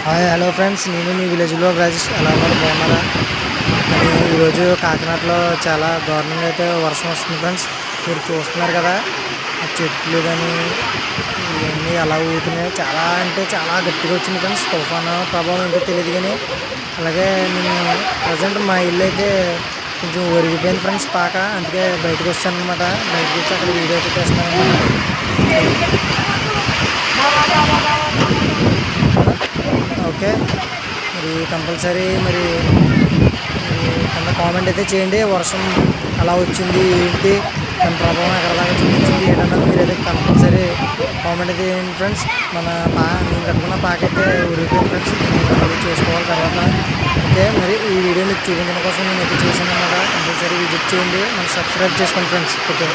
Hi hello friends, నేను మీ విలేజ్లో రాజేష్. ఎలా ఉన్నారు, బాగున్నారా? మరి ఈరోజు కాకినాడలో చాలా దారుణంగా అయితే వర్షం వస్తుంది ఫ్రెండ్స్. మీరు చూస్తున్నారు కదా, ఆ చెట్లు కానీ ఇవన్నీ ఎలా ఊగుతున్నాయి. చాలా అంటే చాలా గట్టిగా వచ్చింది ఫ్రెండ్స్. తుఫాను ప్రభావం ఏంటో తెలియదు కానీ, అలాగే నేను ప్రజెంట్ మా ఇల్లు అయితే కొంచెం ఒరిగిపోయింది ఫ్రెండ్స్ పాక. అందుకే బయటకు వచ్చాను అనమాట. బయటకు వచ్చి అక్కడ వీడియో అయితే తీస్తున్నాను అనమాట. ఓకే, మరి కంపల్సరీ మరి కింద కామెంట్ అయితే చేయండి. వర్షం అలా వచ్చింది ఏంటి, దాని ప్రభావం ఎక్కడ దాకా చూపించింది ఏంటన్నది మీరు అయితే కంపల్సరీ కామెంట్ అయితే చేయండి ఫ్రెండ్స్. నేను కట్టుకున్న పాక అయితే ఊరిపోయింది ఫ్రెండ్స్. అది చేసుకోవాలి తర్వాత. ఓకే, మరి ఈ వీడియో మీకు చూపించడం కోసం నేను అయితే చేశాను అనమాట. కంపల్సరీ విజిట్ చేయండి, మనం సబ్స్క్రైబ్ చేసుకోండి ఫ్రెండ్స్. ఓకే.